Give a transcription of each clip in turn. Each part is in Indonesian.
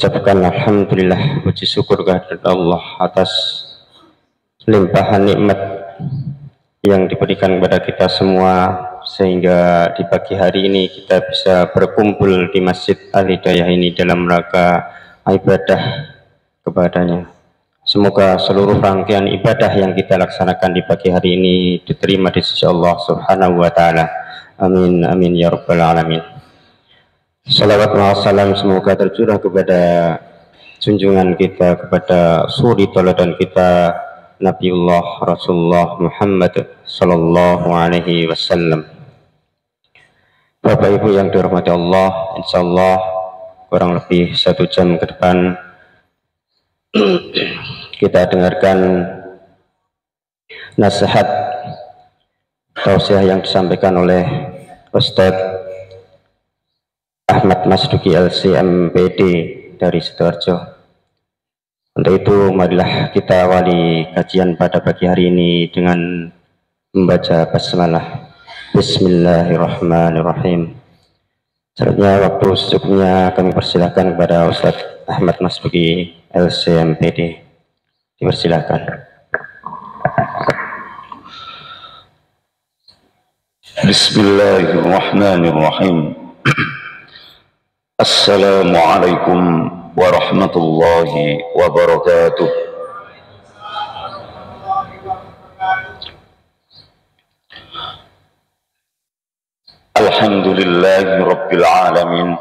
Ucapkan alhamdulillah, puji syukur kehadirat Allah atas limpahan nikmat yang diberikan kepada kita semua, sehingga di pagi hari ini kita bisa berkumpul di Masjid Al-Hidayah ini dalam rangka ibadah kepadanya. Semoga seluruh rangkaian ibadah yang kita laksanakan di pagi hari ini diterima di sisi Allah Subhanahu wa Ta'ala. Amin amin ya rabbal alamin. Salawat wa salam semoga tercurah kepada junjungan kita, kepada suri teladan kita, Nabiullah Rasulullah Muhammad sallallahu alaihi wasallam. Bapak Ibu yang dirahmati Allah, insyaallah kurang lebih 1 jam ke depan kita dengarkan nasihat tausiah yang disampaikan oleh Ustadz Ahmad Masduki LCMPD dari Sidoarjo. Untuk itu marilah kita awali kajian pada pagi hari ini dengan membaca basmalah. Bismillahirrahmanirrahim. Selanjutnya waktu secukupnya kami persilahkan kepada Ustadz Ahmad Masduki LCMPD. Dipersilahkan. Bismillahirrahmanirrahim. Assalamualaikum warahmatullahi wabarakatuh. Alhamdulillahi rabbil alamin.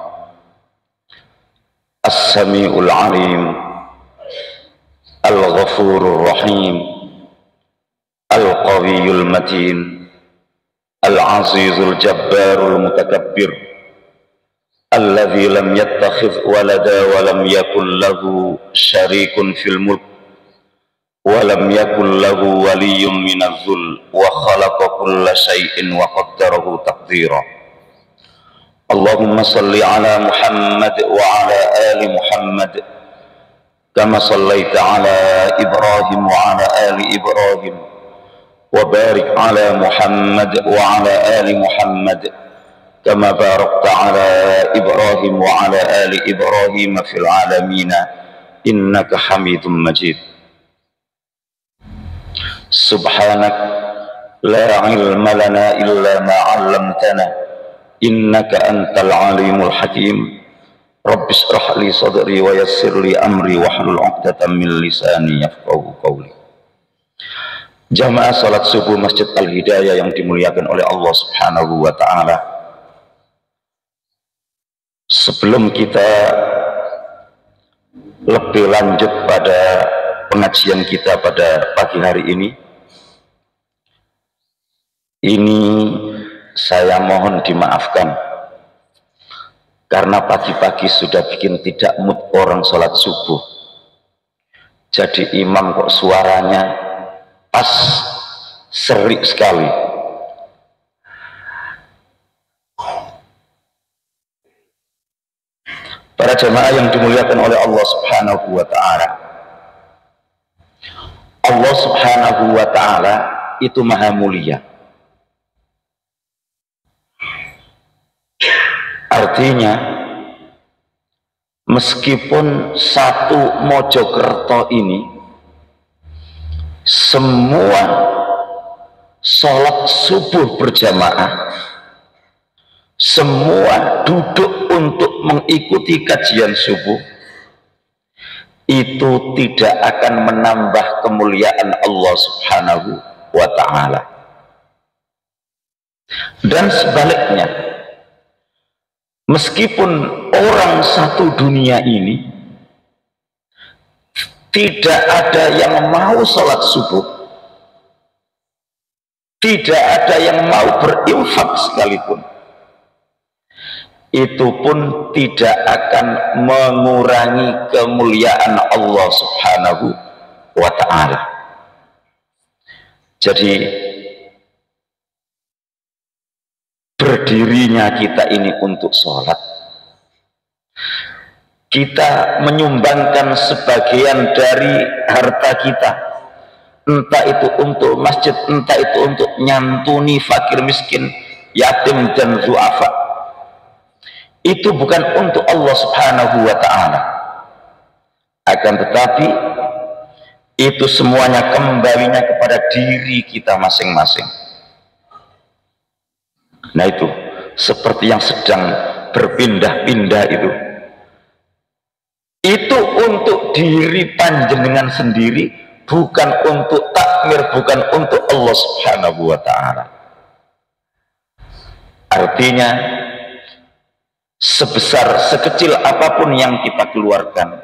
As-sami'ul alim, al-ghafurur rahim, al-qawiyul matin, al-azizul jabbarul mutakabbir, alladzi lam yattakhidh walada wa lam yakul lahu syarikun fil mulk wa lam yakul lahu waliyyun minadh-dhul wa khalaqa kulla syai'in wa qaddarahu taqdira. Allahumma salli ala Muhammad wa ala ali Muhammad kama sallaita ala Ibrahim wa ala ali Ibrahim wa barik ala Muhammad wa ala ali Muhammad kama barakta ala Ibrahim wa ala ali Ibrahim fil alamin innaka Hamidum Majid. Subhanak la ilma lana illa ma 'allamtana innaka antal alimul hakim. Rabbi shrah li sadri wa yassir li amri wahlul 'uqdatam min lisani yafqahu qawli. Jamaah salat subuh Masjid Al-Hidayah yang dimuliakan oleh Allah Subhanahu wa Ta'ala, sebelum kita lebih lanjut pada pengajian kita pada pagi hari ini saya mohon dimaafkan karena pagi-pagi sudah bikin tidak mood orang sholat subuh. Jadi imam kok suaranya pas serik sekali. Para jemaah yang dimuliakan oleh Allah Subhanahu wa Ta'ala, Allah Subhanahu wa Ta'ala itu maha mulia. Artinya meskipun satu Mojokerto ini semua sholat subuh berjamaah, semua duduk untuk mengikuti kajian subuh, itu tidak akan menambah kemuliaan Allah Subhanahu wa Ta'ala. Dan sebaliknya, meskipun orang satu dunia ini tidak ada yang mau sholat subuh, tidak ada yang mau berinfak sekalipun, itu pun tidak akan mengurangi kemuliaan Allah Subhanahu wa Ta'ala. Jadi berdirinya kita ini untuk sholat, kita menyumbangkan sebagian dari harta kita, entah itu untuk masjid, entah itu untuk nyantuni fakir miskin, yatim dan du'afa, itu bukan untuk Allah Subhanahu wa Ta'ala, Akan tetapi itu semuanya kembalinya kepada diri kita masing-masing. Nah itu seperti yang sedang berpindah-pindah itu untuk diri panjenengan sendiri, bukan untuk takmir, bukan untuk Allah Subhanahu wa ta'ala. Artinya sebesar sekecil apapun yang kita keluarkan,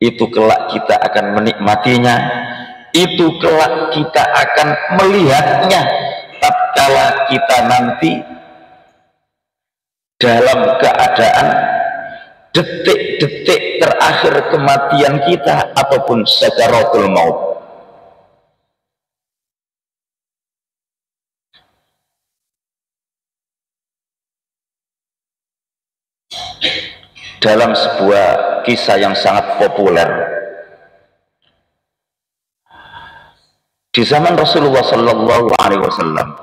itu kelak kita akan menikmatinya, itu kelak kita akan melihatnya tatkala kita nanti dalam keadaan detik-detik terakhir kematian kita ataupun sakaratul maut. Dalam sebuah kisah yang sangat populer di zaman Rasulullah Sallallahu Alaihi Wasallam,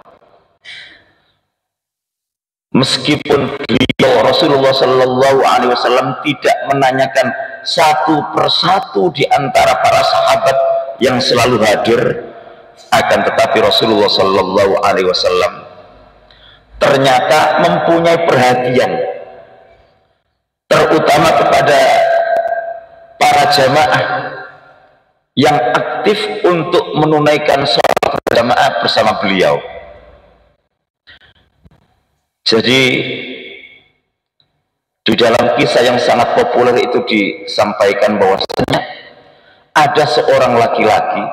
meskipun beliau Rasulullah Sallallahu Alaihi Wasallam tidak menanyakan satu persatu di antara para sahabat yang selalu hadir, akan tetapi Rasulullah Sallallahu Alaihi Wasallam ternyata mempunyai perhatian terutama kepada para jamaah yang aktif untuk menunaikan sholat berjamaah bersama beliau. Jadi di dalam kisah yang sangat populer itu disampaikan bahwasanya ada seorang laki-laki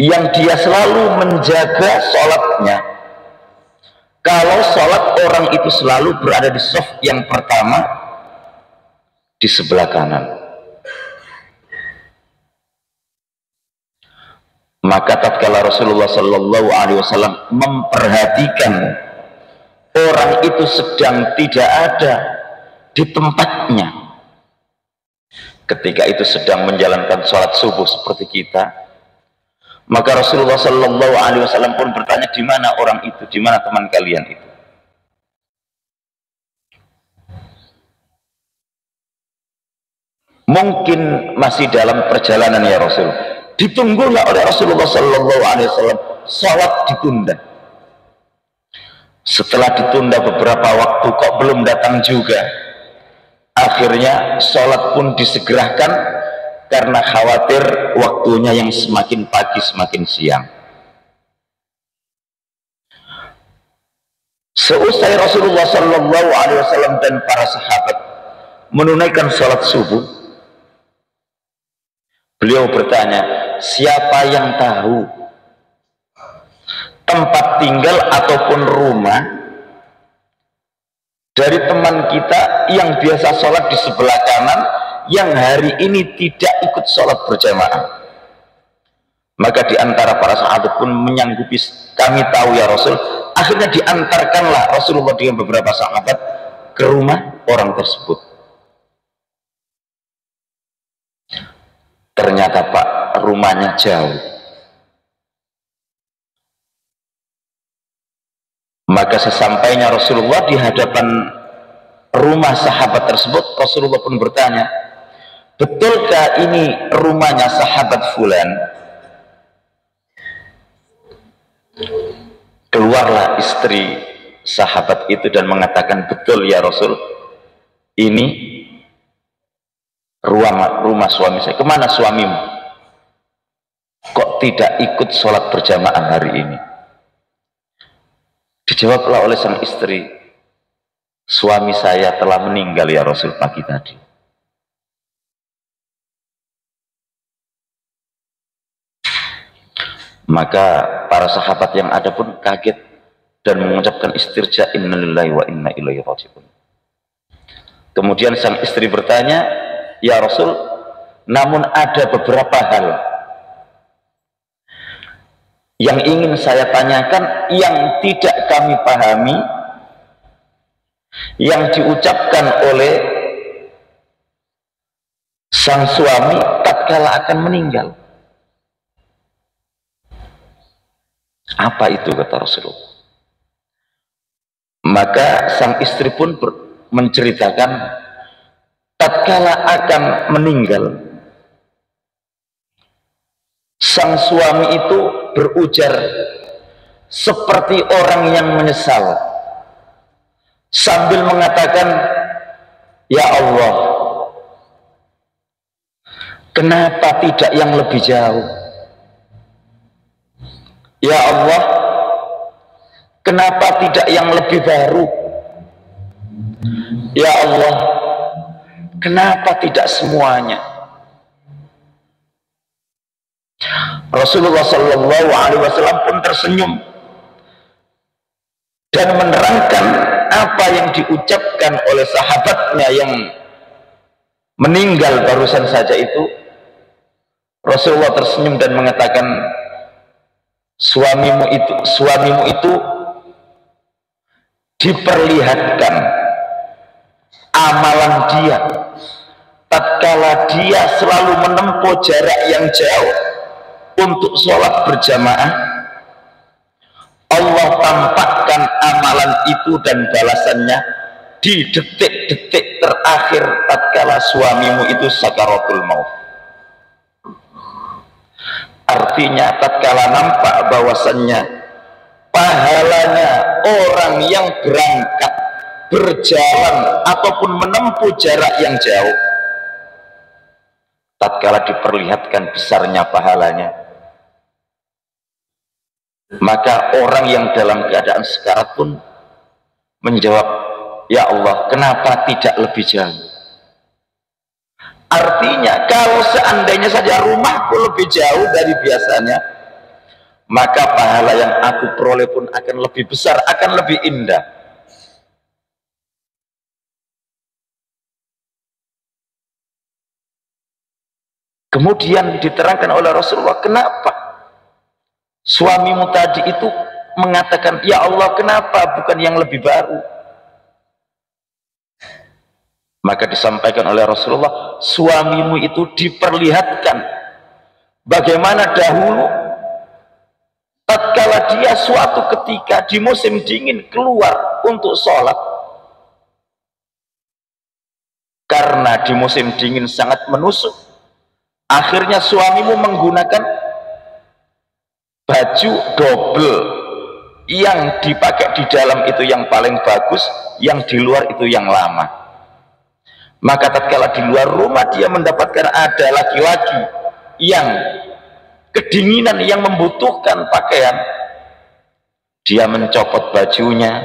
yang dia selalu menjaga sholatnya. Kalau sholat orang itu selalu berada di shaf yang pertama di sebelah kanan. Maka tatkala Rasulullah Sallallahu Alaihi Wasallam memperhatikan orang itu sedang tidak ada di tempatnya, ketika itu sedang menjalankan sholat subuh seperti kita, maka Rasulullah Sallallahu Alaihi Wasallam pun bertanya, di mana orang itu, di mana teman kalian itu? Mungkin masih dalam perjalanan ya Rasul. Ditunggulah oleh Rasulullah Sallallahu Alaihi Wasallam, sholat ditunda. Setelah ditunda beberapa waktu kok belum datang juga, akhirnya sholat pun disegerakan karena khawatir waktunya yang semakin pagi semakin siang. Seusai Rasulullah Sallallahu Alaihi Wasallam dan para sahabat menunaikan sholat subuh, beliau bertanya, siapa yang tahu tempat tinggal ataupun rumah dari teman kita yang biasa sholat di sebelah kanan, yang hari ini tidak ikut sholat berjamaah? Maka diantara para sahabat pun menyanggupi, kami tahu ya Rasul. Akhirnya diantarkanlah Rasulullah dengan beberapa sahabat ke rumah orang tersebut. Ternyata Pak, rumahnya jauh. Maka sesampainya Rasulullah di hadapan rumah sahabat tersebut, Rasulullah pun bertanya, betulkah ini rumahnya sahabat fulan? Keluarlah istri sahabat itu dan mengatakan, betul ya Rasul, ini rumah suami saya. Kemana suamimu? Kok tidak ikut sholat berjamaah hari ini? Dijawablah oleh sang istri, suami saya telah meninggal ya Rasul pagi tadi. Maka para sahabat yang ada pun kaget dan mengucapkan istirja, innalillahi wa inna ilaihi raji'un. Kemudian sang istri bertanya, ya Rasul, namun ada beberapa hal yang ingin saya tanyakan yang tidak kami pahami, yang diucapkan oleh sang suami tatkala akan meninggal. Apa itu, kata Rasulullah? Maka sang istri pun menceritakan tatkala akan meninggal, sang suami itu berujar seperti orang yang menyesal sambil mengatakan, ya Allah, kenapa tidak yang lebih jauh? Ya Allah, kenapa tidak yang lebih baru? Ya Allah, kenapa tidak semuanya? Rasulullah Shallallahu Alaihi Wasallam pun tersenyum dan menerangkan apa yang diucapkan oleh sahabatnya yang meninggal barusan saja itu. Rasulullah tersenyum dan mengatakan, suamimu itu diperlihatkan amalan dia tatkala dia selalu menempuh jarak yang jauh untuk sholat berjamaah. Allah tampakkan amalan itu dan balasannya di detik-detik terakhir tatkala suamimu itu sakaratul maut. Artinya tatkala nampak bahwasannya pahalanya orang yang berangkat, berjalan ataupun menempuh jarak yang jauh, tatkala diperlihatkan besarnya pahalanya, maka orang yang dalam keadaan sekarat pun menjawab, ya Allah, kenapa tidak lebih jauh? Artinya kalau seandainya saja rumahku lebih jauh dari biasanya, maka pahala yang aku peroleh pun akan lebih besar, akan lebih indah. Kemudian diterangkan oleh Rasulullah, kenapa suamimu tadi itu mengatakan, ya Allah, kenapa bukan yang lebih baru? Maka disampaikan oleh Rasulullah, suamimu itu diperlihatkan bagaimana dahulu tatkala dia suatu ketika di musim dingin keluar untuk sholat, karena di musim dingin sangat menusuk, akhirnya suamimu menggunakan baju double, yang dipakai di dalam itu yang paling bagus, yang di luar itu yang lama. Maka tatkala di luar rumah dia mendapatkan ada laki-laki yang kedinginan, yang membutuhkan pakaian, dia mencopot bajunya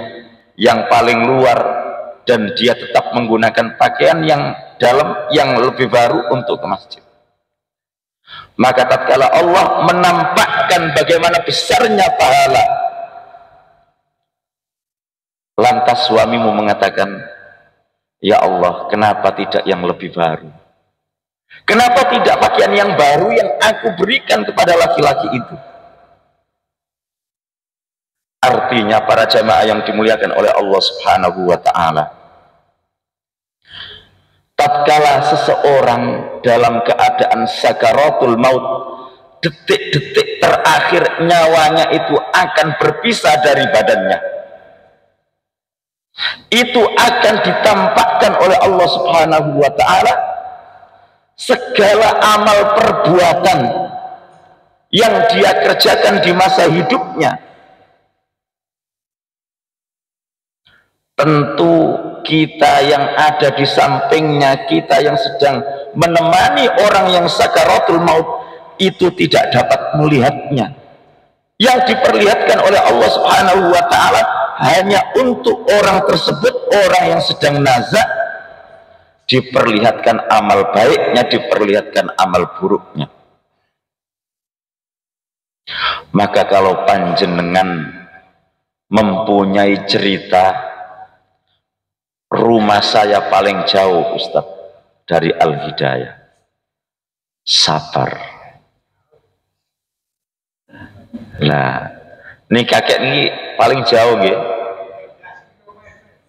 yang paling luar dan dia tetap menggunakan pakaian yang dalam yang lebih baru untuk ke masjid. Maka tatkala Allah menampakkan bagaimana besarnya pahala, lantas suamimu mengatakan, ya Allah, kenapa tidak yang lebih baru? Kenapa tidak pakaian yang baru yang aku berikan kepada laki-laki itu? Artinya para jamaah yang dimuliakan oleh Allah Subhanahu wa ta'ala, tatkala seseorang dalam keadaan sakaratul maut, detik-detik terakhir nyawanya itu akan berpisah dari badannya, itu akan ditampakkan oleh Allah Subhanahu wa ta'ala segala amal perbuatan yang dia kerjakan di masa hidupnya. Tentu kita yang ada di sampingnya, kita yang sedang menemani orang yang sakaratul maut itu tidak dapat melihatnya. Yang diperlihatkan oleh Allah Subhanahu wa ta'ala hanya untuk orang tersebut, orang yang sedang nazak, diperlihatkan amal baiknya, diperlihatkan amal buruknya. Maka kalau panjenengan mempunyai cerita, rumah saya paling jauh Ustaz dari Al-Hidayah, sabar. Nah, ini kakek ini paling jauh ya,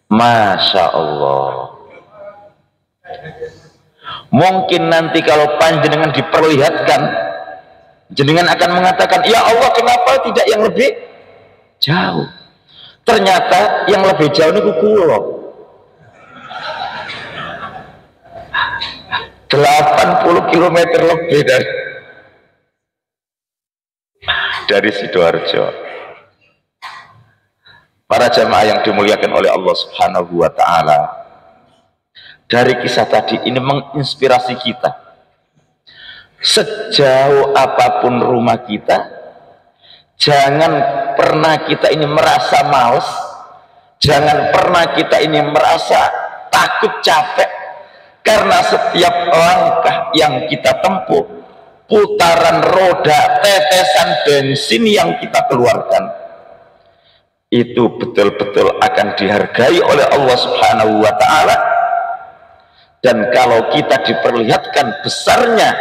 Masya Allah. Mungkin nanti kalau panjenengan diperlihatkan, jenengan akan mengatakan, ya Allah, kenapa tidak yang lebih jauh? Ternyata yang lebih jauh ini kulo. 80 km lebih dari Sidoarjo. Para jamaah yang dimuliakan oleh Allah Subhanahu wa Ta'ala, dari kisah tadi ini menginspirasi kita. Sejauh apapun rumah kita, jangan pernah kita ini merasa malas, jangan pernah kita ini merasa takut, capek, karena setiap langkah yang kita tempuh, putaran roda, tetesan bensin yang kita keluarkan, itu betul-betul akan dihargai oleh Allah Subhanahu wa Ta'ala. Dan kalau kita diperlihatkan besarnya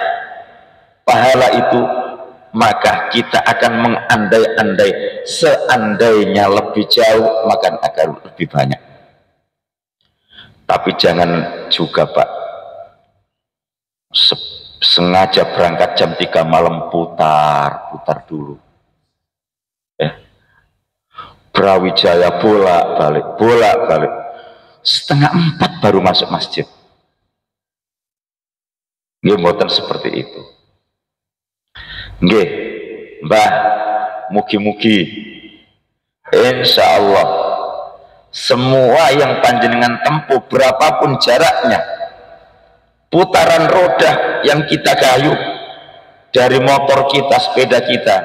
pahala itu, maka kita akan mengandai-andai, seandainya lebih jauh maka akan lebih banyak. Tapi jangan juga Pak sengaja berangkat jam 3 malam putar dulu, Brawijaya bolak-balik, setengah 4 baru masuk masjid. Nggih, mboten seperti itu. Nggih, Mbah, mugi-mugi insya Allah semua yang panjenengan tempuh, berapapun jaraknya, putaran roda yang kita gayuh dari motor kita, sepeda kita,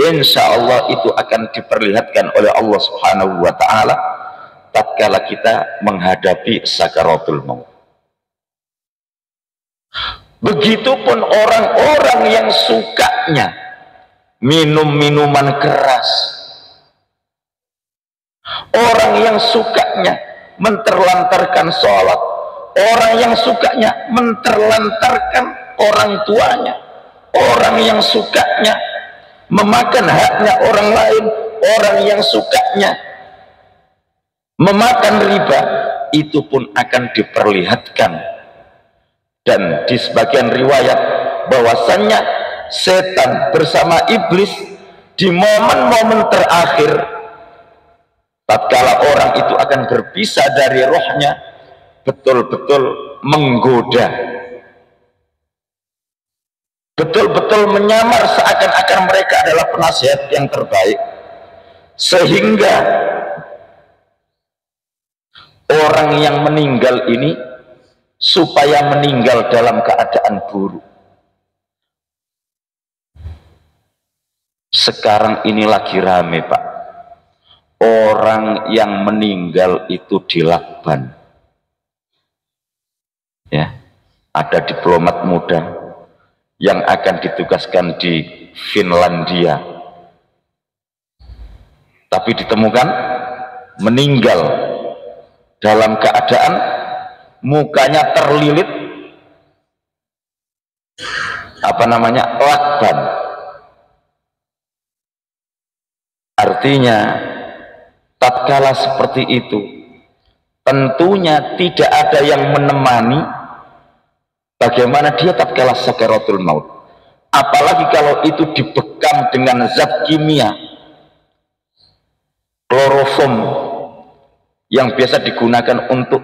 insya Allah itu akan diperlihatkan oleh Allah Subhanahu wa Ta'ala tatkala kita menghadapi sakaratul maut. Begitupun orang-orang yang sukanya minum minuman keras, orang yang sukanya menterlantarkan sholat, orang yang sukanya menterlantarkan orang tuanya, orang yang sukanya memakan haknya orang lain, orang yang sukanya memakan riba, itu pun akan diperlihatkan. Dan di sebagian riwayat bahwasannya setan bersama iblis di momen-momen terakhir, tatkala orang itu akan berpisah dari rohnya, betul-betul menggoda, betul-betul menyamar seakan-akan mereka adalah penasihat yang terbaik, sehingga orang yang meninggal ini supaya meninggal dalam keadaan buruk. Sekarang ini lagi rame Pak, orang yang meninggal itu dilakban, ya. Ada diplomat muda yang akan ditugaskan di Finlandia, tapi ditemukan meninggal dalam keadaan mukanya terlilit lakban. Artinya tatkala seperti itu tentunya tidak ada yang menemani bagaimana dia tatkala sakaratul maut, apalagi kalau itu dibekam dengan zat kimia kloroform yang biasa digunakan untuk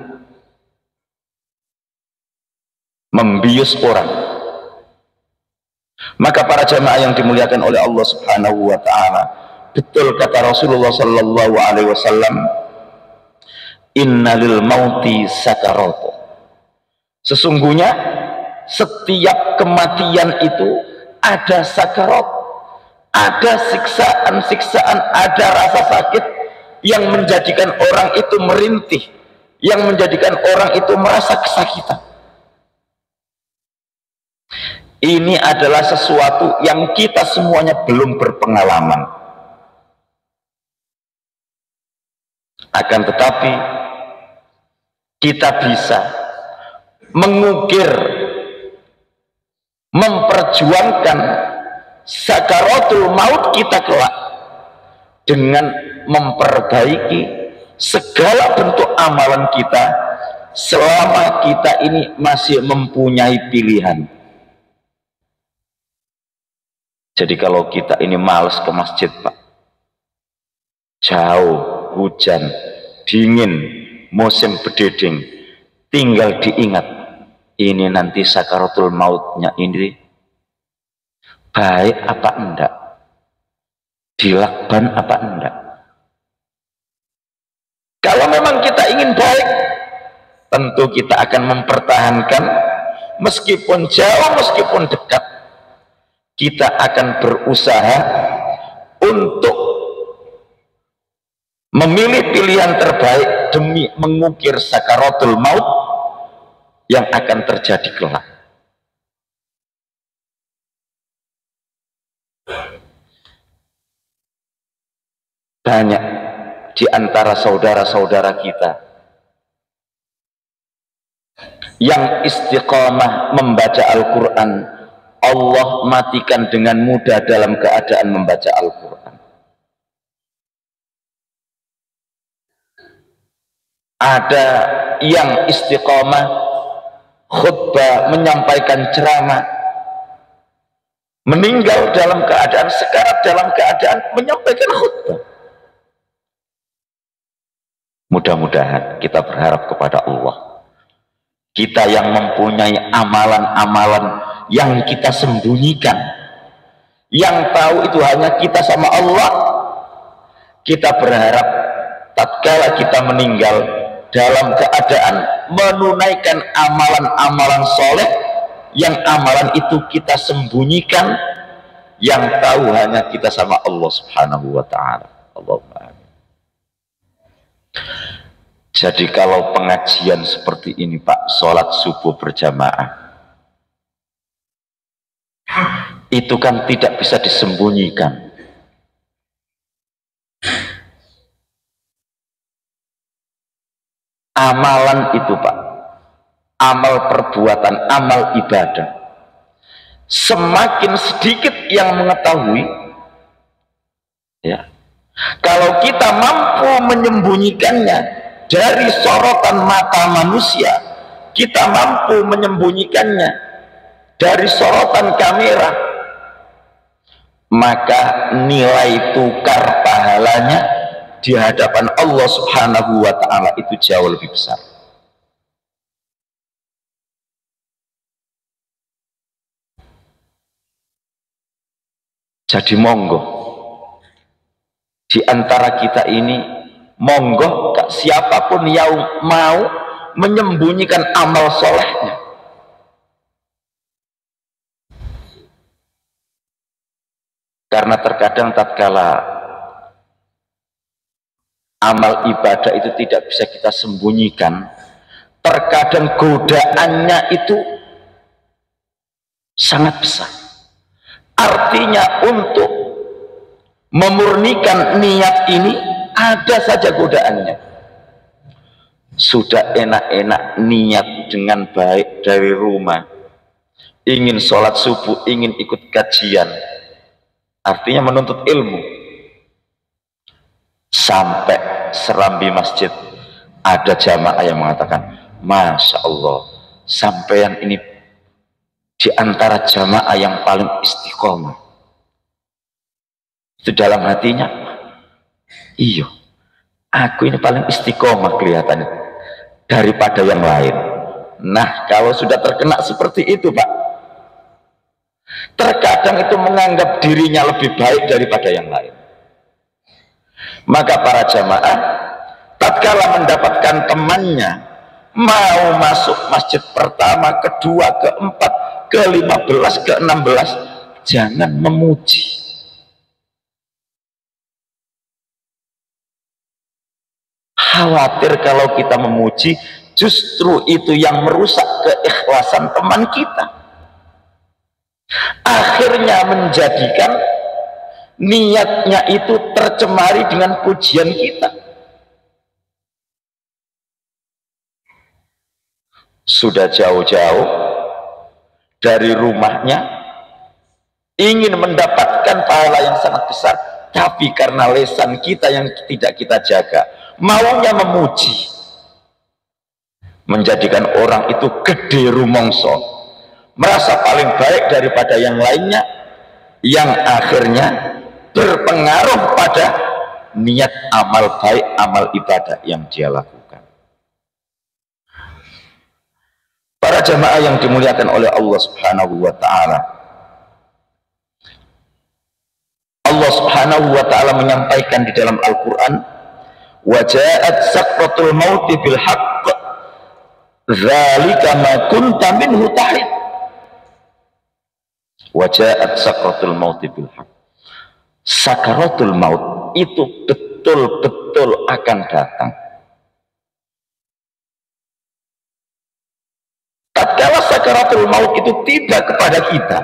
membius orang. Maka para jamaah yang dimuliakan oleh Allah Subhanahu wa Ta'ala, betul kata Rasulullah sallallahu alaihi wasallam, innalil mauti sakarat. Sesungguhnya setiap kematian itu ada sakarat, ada siksaan-siksaan, ada rasa sakit yang menjadikan orang itu merintih, yang menjadikan orang itu merasa kesakitan. Ini adalah sesuatu yang kita semuanya belum berpengalaman. Akan tetapi kita bisa mengukir, memperjuangkan sakaratul maut kita kelak dengan memperbaiki segala bentuk amalan kita selama kita ini masih mempunyai pilihan. Jadi kalau kita ini males ke masjid Pak, jauh, hujan, dingin, musim bededing, tinggal diingat ini nanti sakaratul mautnya ini baik apa enggak, dilakban apa enggak. Kalau memang kita ingin baik, tentu kita akan mempertahankan, meskipun jauh, meskipun dekat, kita akan berusaha untuk memilih pilihan terbaik demi mengukir sakaratul maut yang akan terjadi kelak. Banyak di antara saudara-saudara kita yang istiqamah membaca Al-Quran, Allah matikan dengan mudah dalam keadaan membaca Al-Quran. Ada yang istiqamah khutbah, menyampaikan ceramah, meninggal dalam keadaan sekarat, dalam keadaan menyampaikan khutbah. Mudah-mudahan kita berharap kepada Allah, kita yang mempunyai amalan-amalan yang kita sembunyikan, yang tahu itu hanya kita sama Allah, kita berharap tatkala kita meninggal dalam keadaan menunaikan amalan-amalan soleh yang amalan itu kita sembunyikan, yang tahu hanya kita sama Allah Subhanahu wa ta'ala. Allahumma amin. Jadi kalau pengajian seperti ini Pak, sholat subuh berjamaah, itu kan tidak bisa disembunyikan. Amalan itu Pak, amal perbuatan, amal ibadah, semakin sedikit yang mengetahui, ya, kalau kita mampu menyembunyikannya dari sorotan mata manusia, kita mampu menyembunyikannya dari sorotan kamera, maka nilai tukar pahalanya di hadapan Allah Subhanahu wa ta'ala itu jauh lebih besar. Jadi monggo di antara kita ini, monggo siapapun yang mau menyembunyikan amal solehnya, karena terkadang tatkala amal ibadah itu tidak bisa kita sembunyikan, terkadang godaannya itu sangat besar. Artinya untuk memurnikan niat ini ada saja godaannya. Sudah enak-enak niat dengan baik dari rumah, ingin sholat subuh, ingin ikut kajian, artinya menuntut ilmu, sampai serambi masjid ada jamaah yang mengatakan, Masya Allah, sampean ini di antara jamaah yang paling istiqomah. Itu dalam hatinya, iya, aku ini paling istiqomah kelihatannya daripada yang lain. Nah, kalau sudah terkena seperti itu Pak, terkadang itu menganggap dirinya lebih baik daripada yang lain. Maka para jamaah tatkala mendapatkan temannya mau masuk masjid pertama, kedua, keempat, ke-15, ke-16, jangan memuji. Khawatir kalau kita memuji, justru itu yang merusak keikhlasan teman kita. Akhirnya menjadikan niatnya itu tercemari dengan pujian kita. Sudah jauh-jauh dari rumahnya, ingin mendapatkan pahala yang sangat besar, tapi karena lisan kita yang tidak kita jaga, maunya memuji, menjadikan orang itu gede rumongso, merasa paling baik daripada yang lainnya, yang akhirnya berpengaruh pada niat amal baik, amal ibadah yang dia lakukan. Para jamaah yang dimuliakan oleh Allah Subhanahu wa taala, Allah Subhanahu wa taala menyampaikan di dalam Al-Qur'an, wa ja'at sakratul maut bil haqq dzalika ma kunta minhu tahid. Wa ja'at sakratul maut bil haqq. Sakaratul maut itu betul-betul akan datang. Tatkala sakaratul maut itu tiba kepada kita,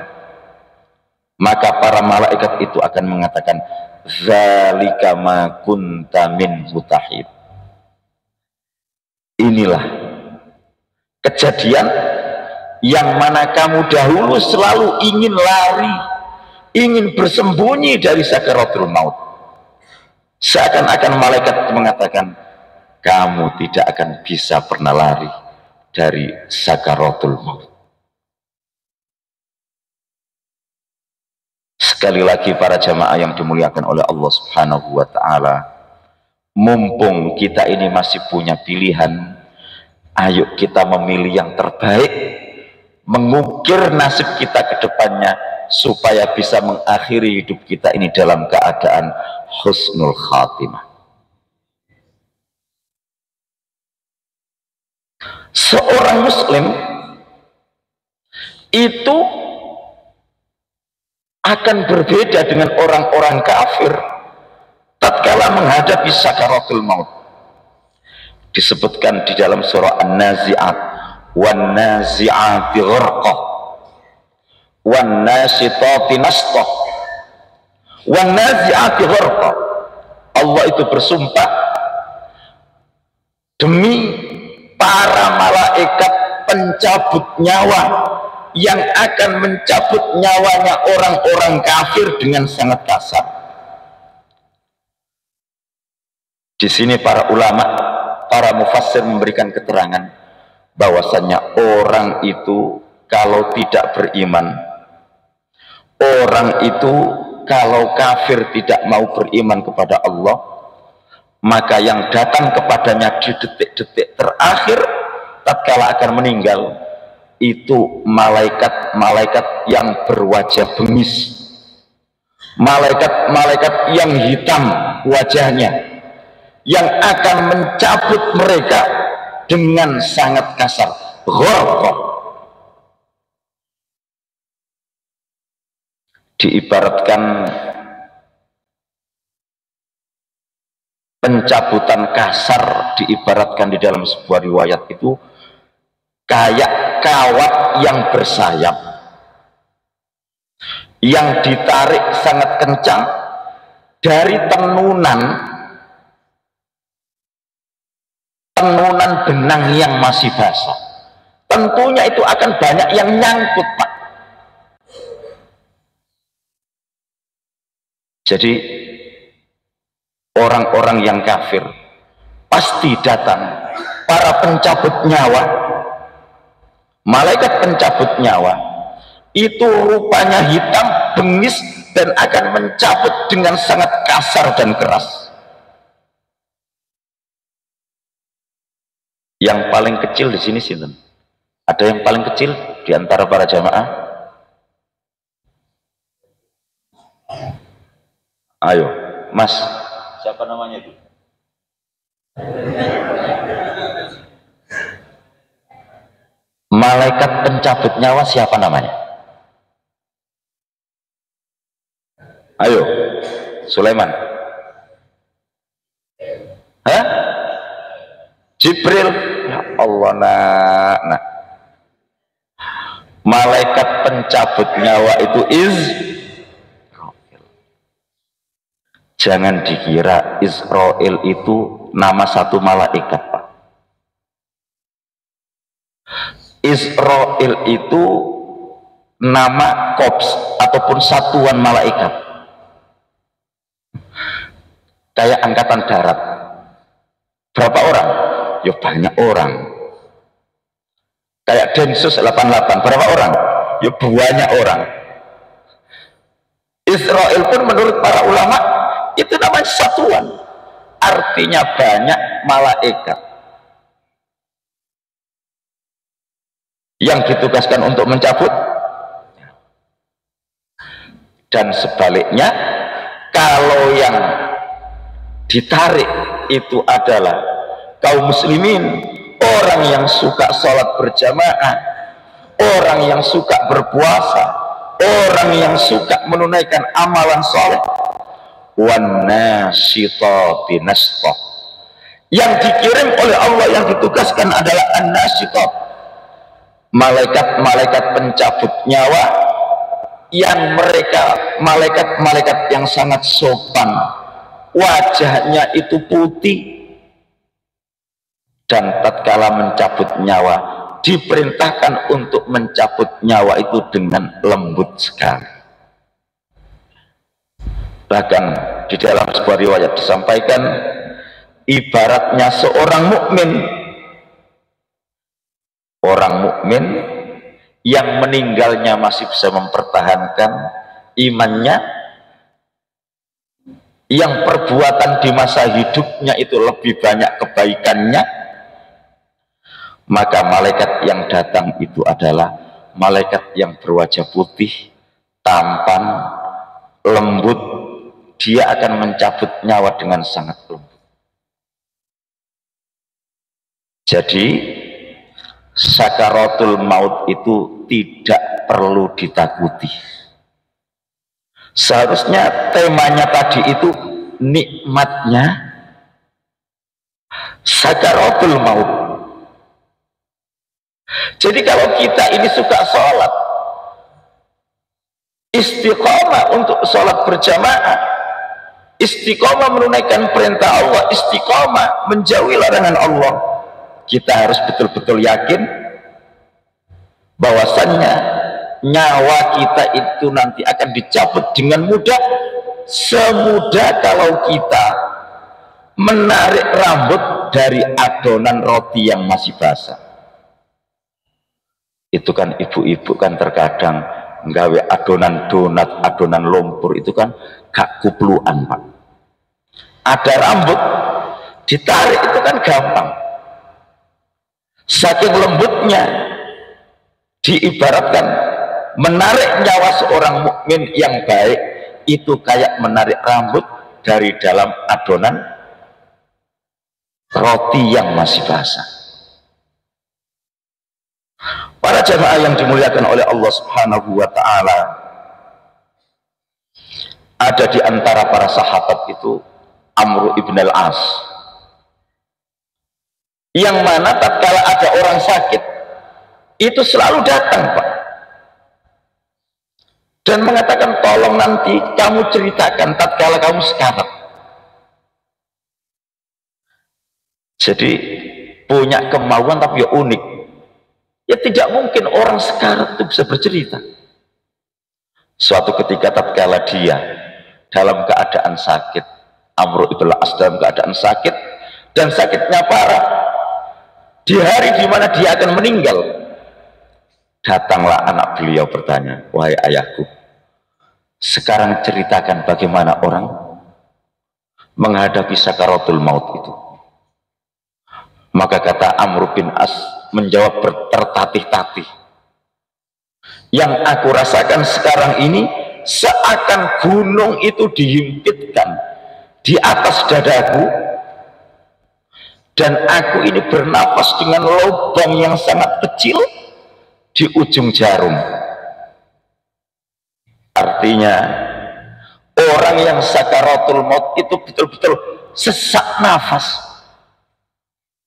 maka para malaikat itu akan mengatakan, zalika ma kunta minhu tahid. Inilah kejadian yang mana kamu dahulu selalu ingin lari, ingin bersembunyi dari sakaratul maut. Seakan-akan malaikat mengatakan, kamu tidak akan bisa pernah lari dari sakaratul maut. Sekali lagi para jamaah yang dimuliakan oleh Allah Subhanahu wa taala, mumpung kita ini masih punya pilihan, ayo kita memilih yang terbaik, mengukir nasib kita ke depannya supaya bisa mengakhiri hidup kita ini dalam keadaan husnul khatimah. Seorang muslim itu akan berbeda dengan orang-orang kafir tatkala menghadapi sakaratul maut. Disebutkan di dalam surah An-Nazi'at, wan nazi'ati gharqah wan nasitati nastah wan nazi'ati gharqah. Allah itu bersumpah demi para malaikat pencabut nyawa yang akan mencabut nyawanya orang-orang kafir dengan sangat kasar. Di sini para ulama, para mufassir memberikan keterangan bahwasannya orang itu kalau tidak beriman, orang itu kalau kafir tidak mau beriman kepada Allah, maka yang datang kepadanya di detik-detik terakhir tatkala akan meninggal itu malaikat-malaikat yang berwajah bengis, malaikat-malaikat yang hitam wajahnya, yang akan mencabut mereka dengan sangat kasar. Ghorqah diibaratkan pencabutan kasar, diibaratkan di dalam sebuah riwayat itu kayak kawat yang bersayap yang ditarik sangat kencang dari tenunan benang yang masih basah. Tentunya itu akan banyak yang nyangkut, Pak. Jadi orang-orang yang kafir pasti datang para pencabut nyawa, malaikat pencabut nyawa itu rupanya hitam bengis dan akan mencabut dengan sangat kasar dan keras. Yang paling kecil di sini sinten? Ada yang paling kecil di antara para jamaah? Ayo, Mas. Siapa namanya itu? Malaikat pencabut nyawa siapa namanya? Ayo, Sulaiman. Hah? Jibril. Ya Allah, nak. Malaikat pencabut nyawa itu jangan dikira Israel itu nama satu malaikat, Pak. Israel itu nama korps ataupun satuan malaikat, kayak angkatan darat. Berapa orang? Ya banyak orang. Kayak Densus 88, berapa orang? Ya banyak orang. Israel pun menurut para ulama itu namanya satuan, artinya banyak malaikat. yang ditugaskan untuk mencabut. Dan sebaliknya, kalau yang ditarik itu adalah kaum muslimin, orang yang suka sholat berjamaah, orang yang suka berpuasa, orang yang suka menunaikan amalan soleh, wan nasyitati nashta, yang dikirim oleh Allah, yang ditugaskan adalah an-nasyitah, malaikat-malaikat pencabut nyawa, yang mereka malaikat-malaikat yang sangat sopan, wajahnya itu putih, dan tatkala mencabut nyawa diperintahkan untuk mencabut nyawa itu dengan lembut sekali. Bahkan di dalam sebuah riwayat disampaikan, ibaratnya seorang mukmin, orang mukmin yang meninggalnya masih bisa mempertahankan imannya, yang perbuatan di masa hidupnya itu lebih banyak kebaikannya, maka malaikat yang datang itu adalah malaikat yang berwajah putih, tampan, lembut. Dia akan mencabut nyawa dengan sangat lembut. Jadi sakaratul maut itu tidak perlu ditakuti. Seharusnya temanya tadi itu nikmatnya sakaratul maut. Jadi kalau kita ini suka sholat, istiqomah untuk sholat berjamaah, istiqomah menunaikan perintah Allah, istiqomah menjauhi larangan Allah, kita harus betul-betul yakin bahwasannya nyawa kita itu nanti akan dicabut dengan mudah, semudah kalau kita menarik rambut dari adonan roti yang masih basah. Itu kan ibu-ibu kan terkadang nggawe adonan donat, adonan lumpur itu kan gak kupluan, Pak. Ada rambut ditarik itu kan gampang. Saking lembutnya, diibaratkan menarik nyawa seorang mukmin yang baik itu kayak menarik rambut dari dalam adonan roti yang masih basah. Para jamaah yang dimuliakan oleh Allah Subhanahu wa ta'ala, ada di antara para sahabat itu Amr ibn al-As, yang mana tatkala ada orang sakit itu selalu datang, Pak, dan mengatakan, tolong nanti kamu ceritakan tatkala kamu sekarat. Jadi punya kemauan tapi ya unik. Ya tidak mungkin orang sekarat itu bisa bercerita. Suatu ketika tatkala dia dalam keadaan sakit, Amr ibn al-As dalam keadaan sakit, dan sakitnya parah, di hari di mana dia akan meninggal, datanglah anak beliau bertanya, wahai ayahku, sekarang ceritakan bagaimana orang menghadapi sakaratul maut itu. Maka kata Amr bin As menjawab tertatih-tatih, yang aku rasakan sekarang ini seakan gunung itu dihimpitkan di atas dadaku, dan aku ini bernapas dengan lubang yang sangat kecil di ujung jarum. Artinya orang yang sakaratul maut itu betul-betul sesak nafas,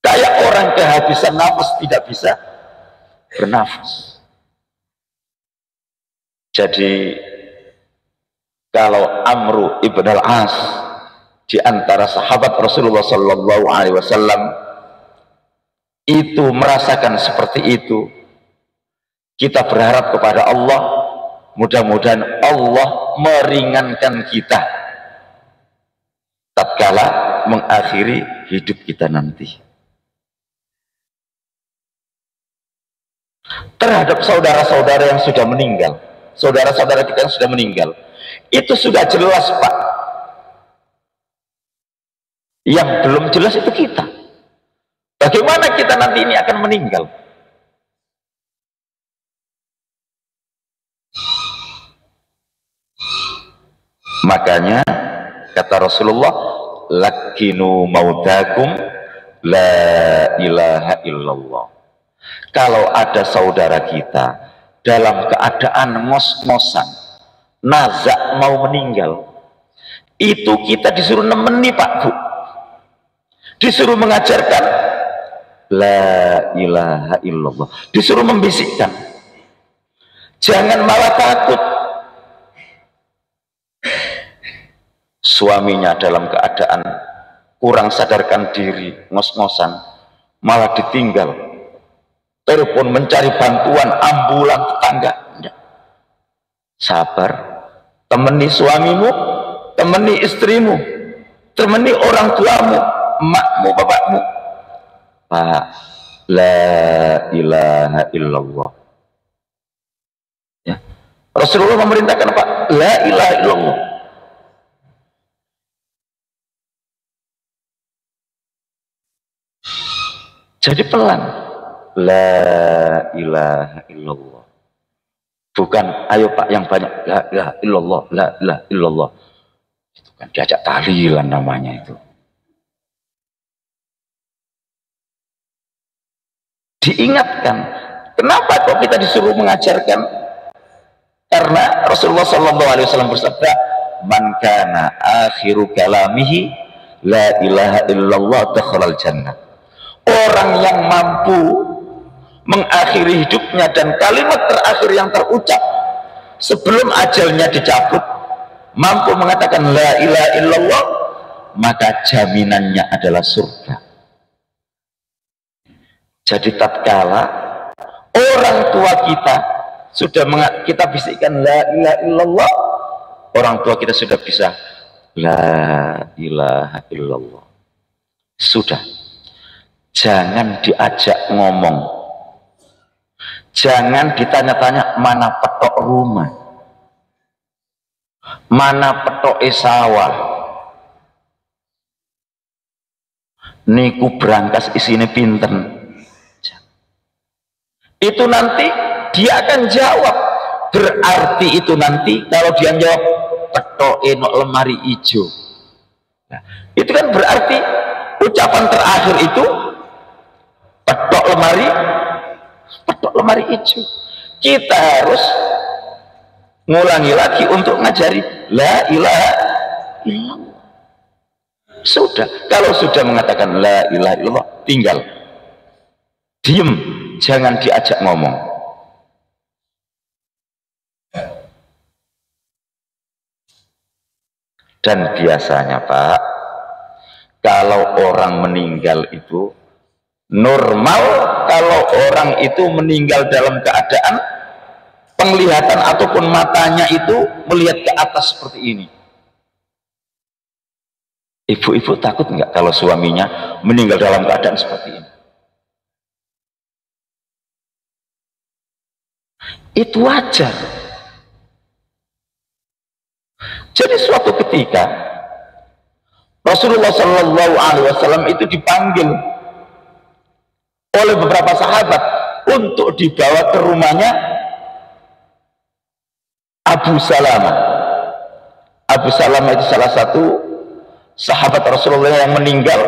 kayak orang kehabisan nafas, tidak bisa bernafas. Jadi kalau Amr ibn al-As di antara sahabat Rasulullah Sallallahu Alaihi Wasallam itu merasakan seperti itu, kita berharap kepada Allah, mudah-mudahan Allah meringankan kita tatkala mengakhiri hidup kita nanti. Terhadap saudara-saudara yang sudah meninggal, saudara-saudara kita yang sudah meninggal, itu sudah jelas, Pak. Yang belum jelas itu kita. Bagaimana kita nanti ini akan meninggal? Makanya kata Rasulullah, lakinu mautakum la ilaha illallah. Kalau ada saudara kita dalam keadaan ngos-ngosan, nazak mau meninggal, itu kita disuruh nemeni Pak Bu, disuruh mengajarkan la ilaha illallah, disuruh membisikkan, jangan malah takut. Suaminya dalam keadaan kurang sadarkan diri, ngos-ngosan, malah ditinggal, telepon mencari bantuan, ambulan, tetangga. Enggak. Sabar, temani suamimu, temani istrimu, temani orang tuamu, emakmu, bapakmu. Pak, la ilaha illallah. Ya. Rasulullah memerintahkan Pak, la ilaha illallah. Jadi pelan, la ilaha illallah. Bukan, ayo Pak yang banyak, la ilaha illallah, la ilaha illallah. Itu kan diajak tahlilan namanya itu. Diingatkan, kenapa kok kita disuruh mengajarkan? Karena Rasulullah SAW bersabda, man kana akhiru kalamihi la ilaha illallah dakhalal jannah. Orang yang mampu mengakhiri hidupnya dan kalimat terakhir yang terucap sebelum ajalnya dicabut, mampu mengatakan la ilaha illallah, maka jaminannya adalah surga. Jadi tatkala orang tua kita sudah kita bisikkan la ilaha illallah, orang tua kita sudah bisa la ilaha illallah. Sudah, jangan diajak ngomong, jangan ditanya-tanya mana petok rumah, mana petok sawah, niku berangkas isine pinten. Itu nanti dia akan jawab. Berarti itu nanti kalau dia jawab petok enok lemari hijau, nah, itu kan berarti ucapan terakhir itu petok lemari hijau. Kita harus ngulangi lagi untuk ngajari la ilaha illallah. Sudah, kalau sudah mengatakan la ilaha illallah, tinggal diem, jangan diajak ngomong. Dan biasanya Pak, kalau orang meninggal itu normal, kalau orang itu meninggal dalam keadaan penglihatan ataupun matanya itu melihat ke atas seperti ini. Ibu-ibu takut nggak kalau suaminya meninggal dalam keadaan seperti ini? Itu wajar. Jadi suatu ketika Rasulullah SAW itu dipanggil oleh beberapa sahabat untuk dibawa ke rumahnya Abu Salamah. Abu Salamah itu salah satu sahabat Rasulullah yang meninggal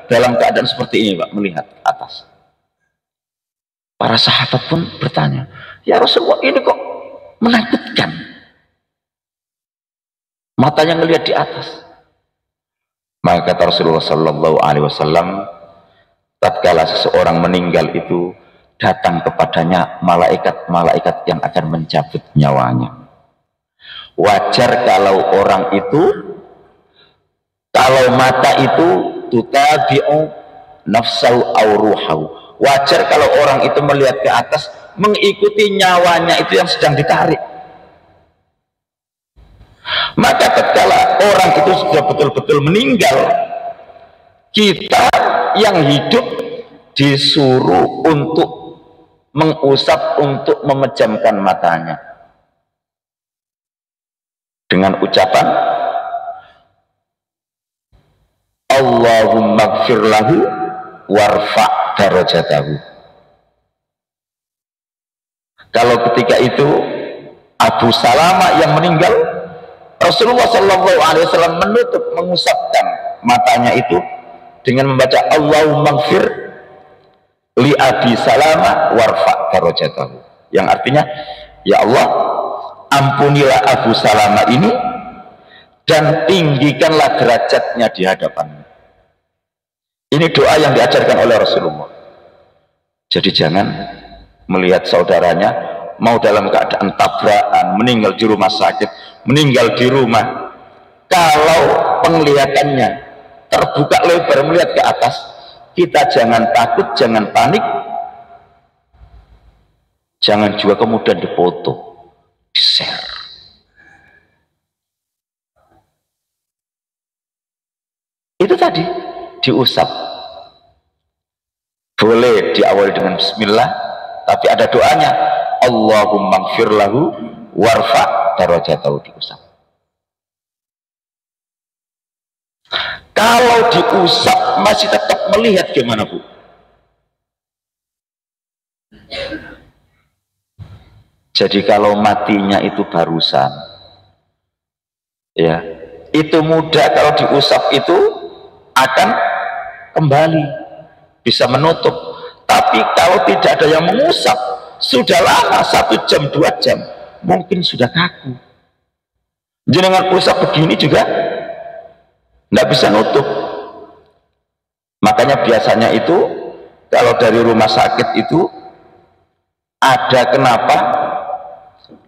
dalam keadaan seperti ini Pak, melihat ke atas. Para sahabat pun bertanya, ya Rasulullah, ini kok menakutkan, matanya ngelihat di atas. Maka kata Rasulullah SAW, tatkala seseorang meninggal itu datang kepadanya malaikat-malaikat yang akan mencabut nyawanya. Wajar kalau orang itu, kalau mata itu tutabi'u nafsau au ruhau, wajar kalau orang itu melihat ke atas mengikuti nyawanya itu yang sedang ditarik. Maka tatkala orang itu sudah betul-betul meninggal, kita yang hidup disuruh untuk mengusap, untuk memejamkan matanya dengan ucapan Allahumma gfir lahu warfa' darajatahu. Kalau ketika itu Abu Salamah yang meninggal, Rasulullah Shallallahu Alaihi Wasallam menutup, mengusapkan matanya itu dengan membaca Allahumma gfir li Abi Salama warfa darajatahu, yang artinya, ya Allah, ampunilah Abu Salama ini dan tinggikanlah derajatnya di hadapanmu. Ini doa yang diajarkan oleh Rasulullah. Jadi jangan melihat saudaranya mau dalam keadaan tabrakan, meninggal di rumah sakit, meninggal di rumah, kalau penglihatannya terbuka lebar melihat ke atas, kita jangan takut, jangan panik, jangan juga kemudian dipoto, di-share. Itu tadi diusap. Boleh diawali dengan bismillah, tapi ada doanya, Allahumma gfir lahu warfa darajatahu, diusap. Kalau diusap masih tetap melihat, gimana Bu? Jadi kalau matinya itu barusan, ya, itu mudah, kalau diusap itu akan kembali, bisa menutup. Tapi kalau tidak ada yang mengusap, sudah lama, 1 jam, 2 jam, mungkin sudah kaku. Jenengan usap begini juga tidak bisa nutup. Makanya biasanya itu kalau dari rumah sakit itu ada kenapa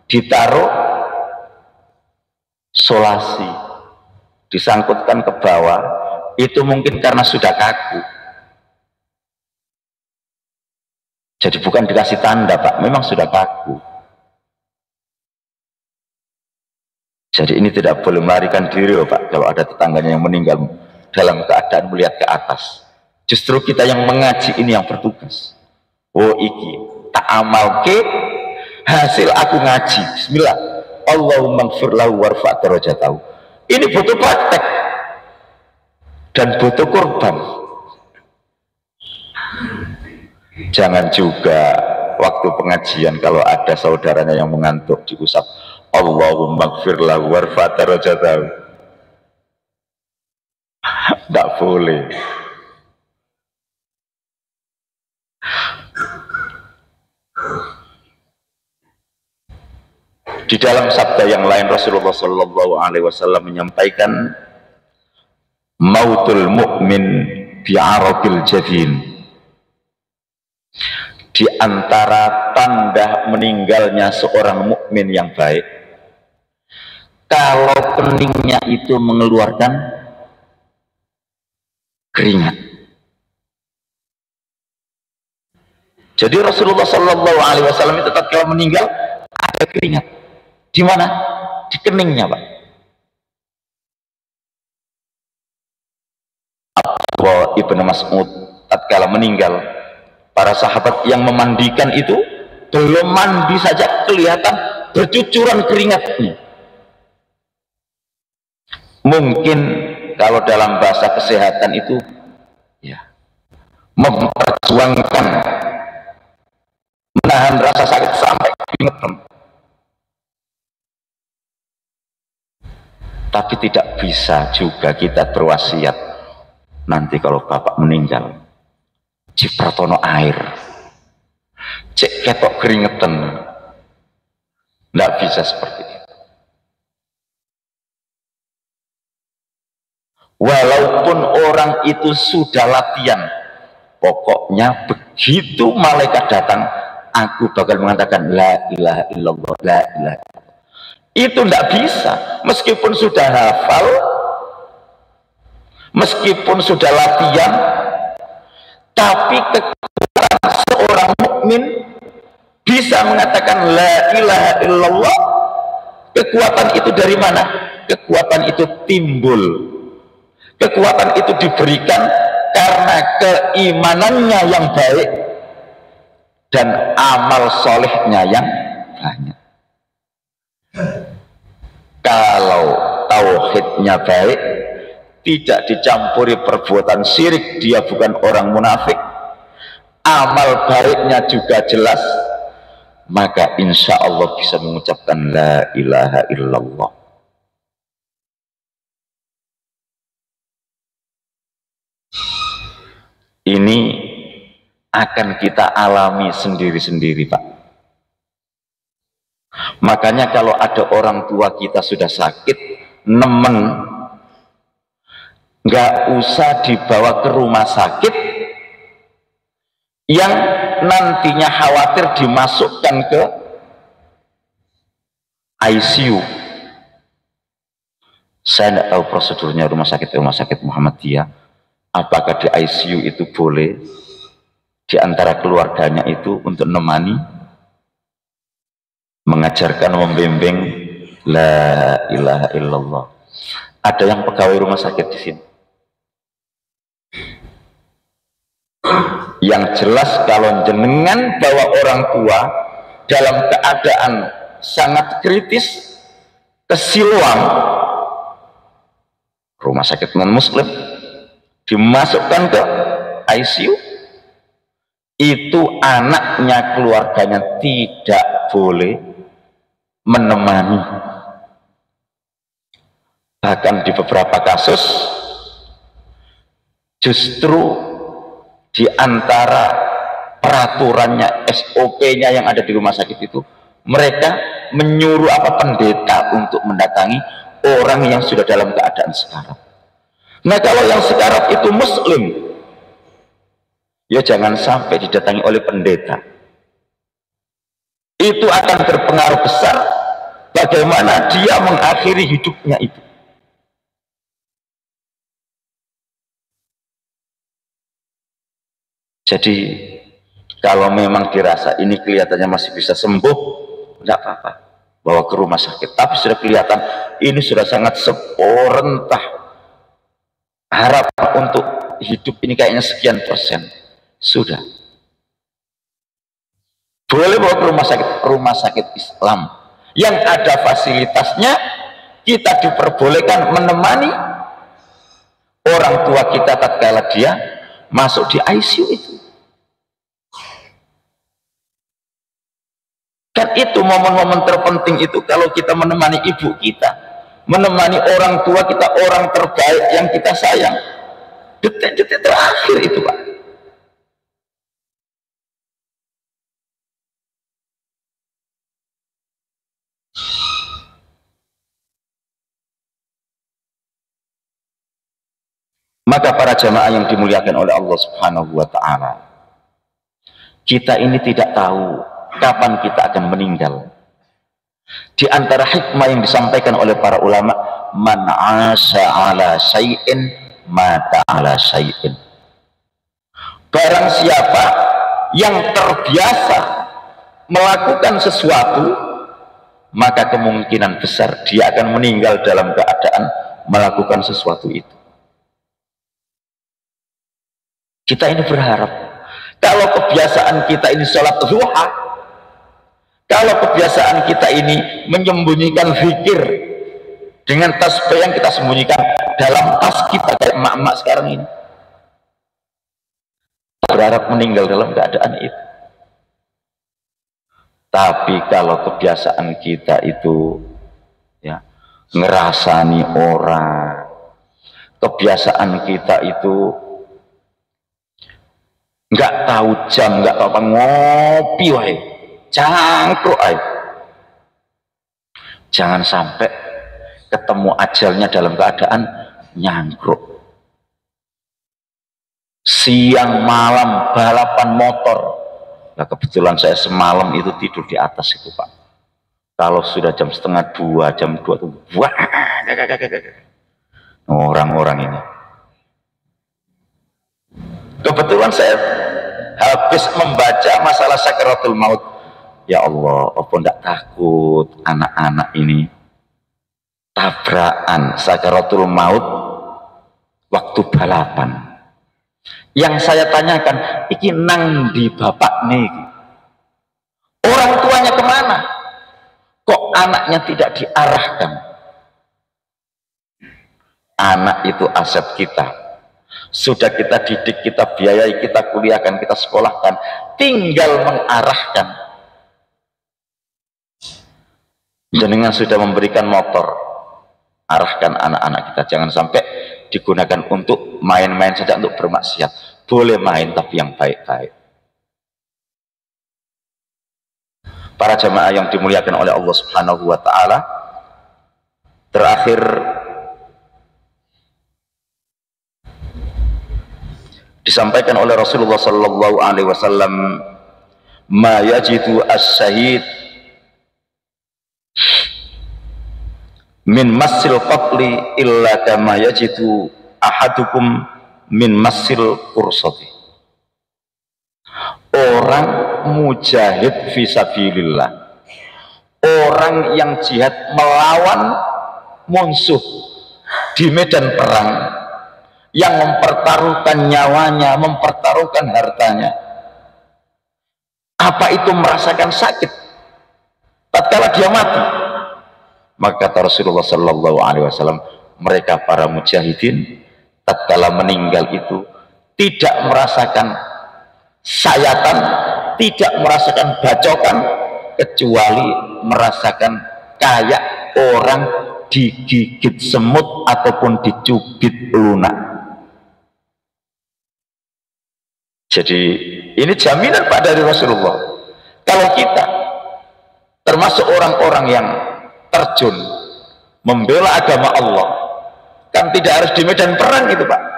ditaruh solasi, disangkutkan ke bawah, itu mungkin karena sudah kaku. Jadi bukan dikasih tanda Pak, memang sudah kaku. Jadi ini tidak boleh melarikan diri loh Pak, kalau ada tetangganya yang meninggal dalam keadaan melihat ke atas. Justru kita yang mengaji ini yang bertugas. Oh iki tak amal ke hasil aku ngaji. Bismillah, Allahumma gfir lahu warfa darajatahu. Ini butuh praktek dan butuh korban. Jangan juga waktu pengajian kalau ada saudaranya yang mengantuk diusap, Allahumma gfir lahu warfa darajatahu. Tidak boleh. Di dalam sabda yang lain Rasulullah Shallallahu Alaihi Wasallam menyampaikan, mautul mu'min bi'arabil jadin. Di antara tanda meninggalnya seorang mukmin yang baik, kalau keningnya itu mengeluarkan keringat. Jadi Rasulullah Shallallahu Alaihi Wasallam itu tatkala meninggal ada keringat. Di mana? Di keningnya Pak. Abdullah ibnu Mas'ud tatkala meninggal, para sahabat yang memandikan itu belum mandi saja kelihatan bercucuran keringatnya. Mungkin kalau dalam bahasa kesehatan itu ya memperjuangkan menahan rasa sakit sampai keringetan. Tapi tidak bisa juga kita berwasiat nanti kalau bapak meninggal cipratono air, cek ketok keringetan. Tidak bisa seperti itu. Walaupun orang itu sudah latihan, pokoknya begitu malaikat datang, aku bakal mengatakan la ilaha illallah, la ilaha illallah. Itu tidak bisa, meskipun sudah hafal, meskipun sudah latihan, tapi kekuatan seorang mukmin bisa mengatakan la ilaha illallah. Kekuatan itu dari mana? Kekuatan itu timbul, kekuatan itu diberikan karena keimanannya yang baik dan amal solehnya yang banyak. Kalau tauhidnya baik, tidak dicampuri perbuatan syirik, dia bukan orang munafik, amal baiknya juga jelas, maka insya Allah bisa mengucapkan la ilaha illallah. Ini akan kita alami sendiri-sendiri, Pak. Makanya kalau ada orang tua kita sudah sakit, nemen, nggak usah dibawa ke rumah sakit yang nantinya khawatir dimasukkan ke ICU. Saya tidak tahu prosedurnya rumah sakit Muhammadiyah, apakah di ICU itu boleh di antara keluarganya itu untuk menemani, mengajarkan, membimbing. La ilaha illallah. Ada yang pegawai rumah sakit di sini. Yang jelas kalau jenengan bawa orang tua dalam keadaan sangat kritis ke Siloam, rumah sakit non muslim, dimasukkan ke ICU, itu anaknya, keluarganya tidak boleh menemani. Bahkan di beberapa kasus justru di antara peraturannya, SOP-nya yang ada di rumah sakit itu, mereka menyuruh pendeta untuk mendatangi orang yang sudah dalam keadaan sekarat. Nah, kalau yang sekarat itu muslim, ya jangan sampai didatangi oleh pendeta. Itu akan berpengaruh besar bagaimana dia mengakhiri hidupnya itu. Jadi kalau memang dirasa ini kelihatannya masih bisa sembuh, tidak apa-apa, bawa ke rumah sakit. Tapi sudah kelihatan ini sudah sangat seporentah, harapan untuk hidup ini kayaknya sekian persen, sudah boleh bawa ke rumah sakit Islam yang ada fasilitasnya. Kita diperbolehkan menemani orang tua kita tatkala dia masuk di ICU itu. Kan itu momen-momen terpenting itu, kalau kita menemani ibu kita, menemani orang tua kita, orang terbaik yang kita sayang, detik-detik terakhir itu, Pak. Maka para jamaah yang dimuliakan oleh Allah Subhanahu wa ta'ala, kita ini tidak tahu kapan kita akan meninggal. Di antara hikmah yang disampaikan oleh para ulama, man asa ala syai'in mata ala syai'in. Barang siapa yang terbiasa melakukan sesuatu, maka kemungkinan besar dia akan meninggal dalam keadaan melakukan sesuatu itu. Kita ini berharap, kalau kebiasaan kita ini sholat duha, kalau kebiasaan kita ini menyembunyikan zikir dengan tasbih yang kita sembunyikan dalam tas kita kayak emak-emak sekarang ini, berharap meninggal dalam keadaan itu. Tapi kalau kebiasaan kita itu ya ngerasani orang, kebiasaan kita itu nggak tahu jam, nggak tahu apa, ngopi wae, cangkruk aja. Jangan sampai ketemu ajalnya dalam keadaan nyangkruk. Siang malam balapan motor. Nah, kebetulan saya semalam itu tidur di atas itu, Pak. Kalau sudah jam 1:30, jam 2 tuh wah, orang-orang ini. Kebetulan saya habis membaca masalah sakaratul maut. Ya Allah, apa ndak takut anak-anak ini tabrakan sakaratul maut waktu balapan. Yang saya tanyakan, iki nang di bapak nih, orang tuanya kemana? Kok anaknya tidak diarahkan? Anak itu aset kita. Sudah kita didik, kita biayai, kita kuliahkan, kita sekolahkan, tinggal mengarahkan. Jenengan sudah memberikan motor, arahkan anak-anak kita, jangan sampai digunakan untuk main-main saja, untuk bermaksiat. boleh main tapi yang baik-baik. Para jamaah yang dimuliakan oleh Allah Subhanahu wa taala, terakhir disampaikan oleh Rasulullah sallallahu alaihi wasallam, ma yajidu as-syahid min masil qatli illa kama yajidu ahadukum min masil kursati. Orang mujahid fisabilillah, orang yang jihad melawan musuh di medan perang, yang mempertaruhkan nyawanya, mempertaruhkan hartanya, apa itu merasakan sakit tatkala dia mati? Maka kata Rasulullah sallallahu alaihi wasallam, mereka para mujahidin tatkala meninggal itu tidak merasakan sayatan, tidak merasakan bacokan, kecuali merasakan kayak orang digigit semut ataupun dicubit lunak. Jadi ini jaminan Pak dari Rasulullah. Kalau kita termasuk orang-orang yang terjun membela agama Allah, kan tidak harus di medan perang itu Pak.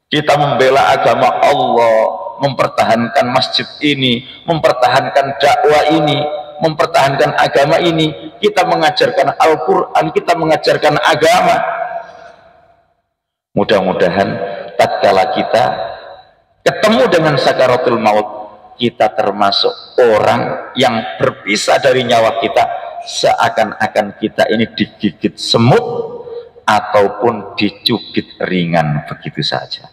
Kita membela agama Allah, mempertahankan masjid ini, mempertahankan dakwah ini, mempertahankan agama ini, kita mengajarkan Al-Quran, kita mengajarkan agama. Mudah-mudahan tatkala kita ketemu dengan sakaratul maut, kita termasuk orang yang berpisah dari nyawa kita, seakan-akan kita ini digigit semut ataupun dicubit ringan begitu saja.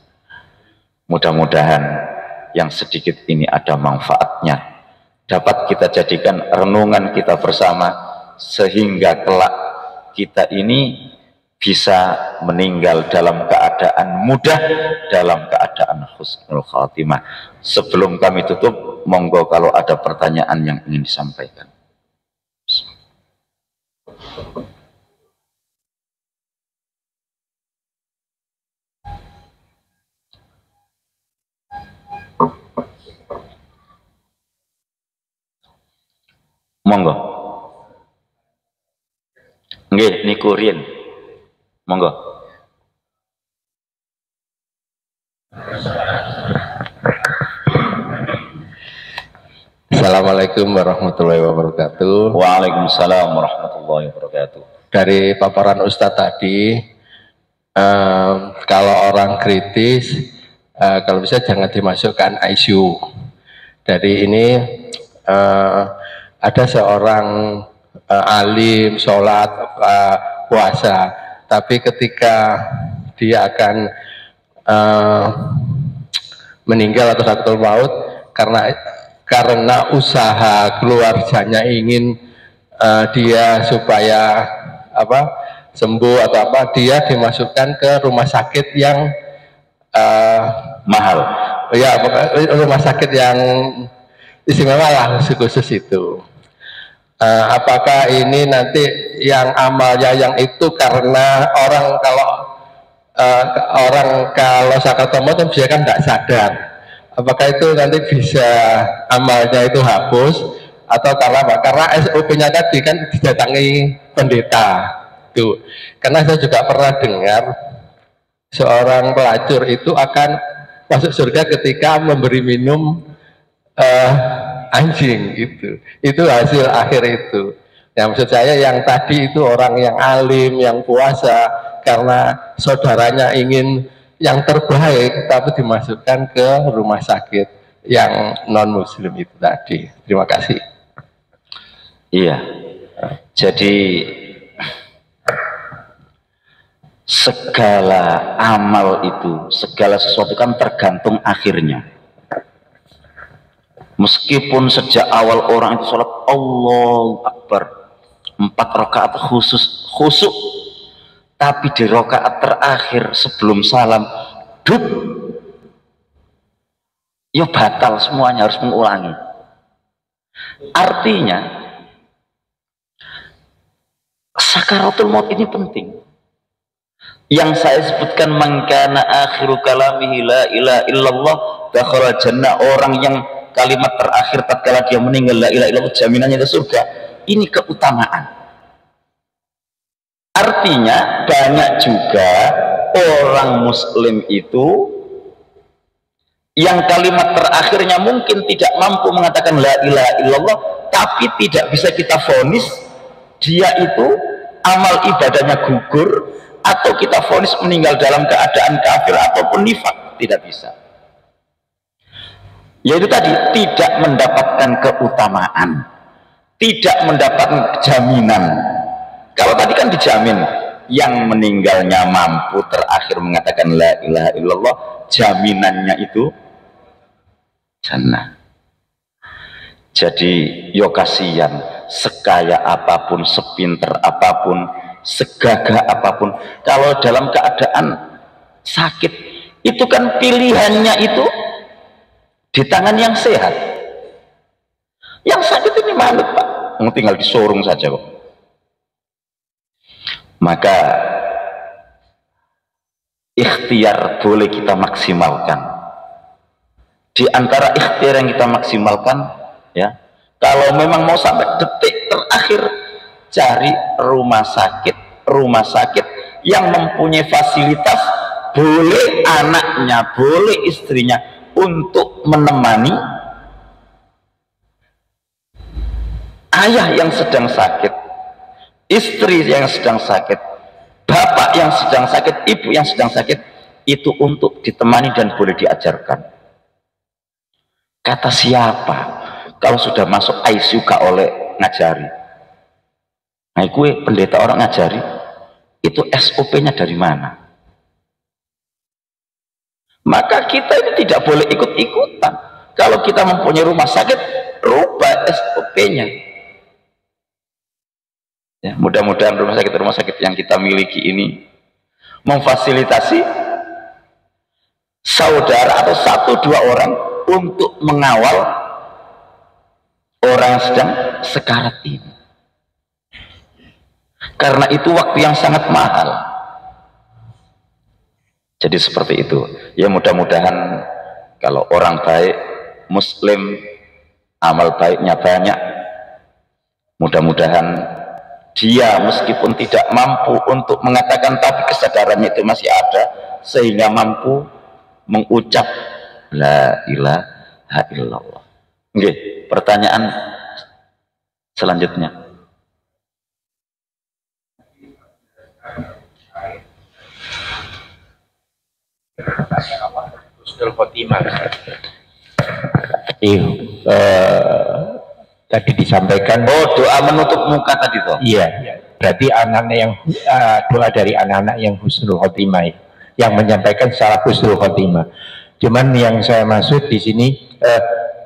Mudah-mudahan yang sedikit ini ada manfaatnya, dapat kita jadikan renungan kita bersama, sehingga kelak kita ini bisa meninggal dalam keadaan mudah, dalam keadaan husnul khatimah. Sebelum kami tutup, monggo kalau ada pertanyaan yang ingin disampaikan. Monggo. Nggih niku riyen. Monggo. Assalamualaikum warahmatullahi wabarakatuh. Waalaikumsalam warahmatullahi wabarakatuh. Dari paparan Ustadz tadi, kalau orang kritis, kalau bisa jangan dimasukkan ICU. Dari ini ada seorang alim, sholat, puasa, tapi ketika dia akan meninggal atau sakaratul maut, karena usaha keluarganya ingin dia supaya sembuh atau dia dimasukkan ke rumah sakit yang mahal, ya rumah sakit yang istimewa lah, khusus itu. Apakah ini nanti yang amalnya yang itu karena orang kalau sakaratul maut biasanya kan tidak sadar, apakah itu nanti bisa amalnya itu hapus, atau karena SOP-nya tadi kan didatangi pendeta tuh. Karena saya juga pernah dengar seorang pelacur itu akan masuk surga ketika memberi minum anjing. Itu hasil akhir itu. Yang maksud saya yang tadi itu orang yang alim, yang puasa, karena saudaranya ingin yang terbaik, tapi dimasukkan ke rumah sakit yang non muslim itu tadi. Terima kasih. Iya. Jadi segala amal itu, segala sesuatu kan tergantung akhirnya. Meskipun sejak awal orang itu sholat Allahu Akbar 4 rakaat khusyuk, tapi di rakaat terakhir sebelum salam duk, ya batal semuanya, harus mengulangi. Artinya sakaratul maut ini penting. yang saya sebutkan, man kana akhiru kalamihi la ilaha illallah dakhala jannah, orang yang kalimat terakhir tatkala dia meninggal la ilaha illallah jaminannya ke surga. Ini keutamaan. Artinya banyak juga orang muslim itu yang kalimat terakhirnya mungkin tidak mampu mengatakan la ilaha illallah, tapi tidak bisa kita vonis dia itu amal ibadahnya gugur, atau kita vonis meninggal dalam keadaan kafir ataupun nifak, tidak bisa. Yaitu tadi, tidak mendapatkan keutamaan, tidak mendapatkan jaminan. Kalau tadi kan dijamin, yang meninggalnya mampu terakhir mengatakan la ilaha illallah, jaminannya itu jannah. Jadi yo kasihan, sekaya apapun, sepinter apapun, segagah apapun, kalau dalam keadaan sakit, itu kan pilihannya itu di tangan yang sehat. Yang sakit ini manut Pak, tinggal disorong saja kok. Maka ikhtiar boleh kita maksimalkan. Di antara ikhtiar yang kita maksimalkan, ya, kalau memang mau sampai detik terakhir, cari rumah sakit yang mempunyai fasilitas, boleh anaknya, boleh istrinya untuk menemani ayah yang sedang sakit, istri yang sedang sakit, bapak yang sedang sakit, ibu yang sedang sakit, itu untuk ditemani dan boleh diajarkan. Kata siapa kalau sudah masuk ICU gak oleh ngajari? Nah, gue pendeta orang ngajari, itu SOP-nya dari mana? Maka kita ini tidak boleh ikut-ikutan. Kalau kita mempunyai rumah sakit, rubah SOP-nya. Ya, mudah-mudahan rumah sakit yang kita miliki ini memfasilitasi saudara atau 1-2 orang untuk mengawal orang yang sedang sekarat ini. Karena itu waktu yang sangat mahal. Jadi seperti itu. Ya, mudah-mudahan kalau orang baik, muslim, amal baiknya banyak, mudah-mudahan dia meskipun tidak mampu untuk mengatakan, tapi kesadarannya itu masih ada, sehingga mampu mengucap la ilaha illallah. Oke, pertanyaan selanjutnya. Husnul khotimah. Tadi disampaikan, doa menutup muka tadi toh. Iya, berarti anak-anak yang doa dari anak-anak yang husnul khotimah, yang menyampaikan secara husnul khotimah. Cuman yang saya maksud di sini,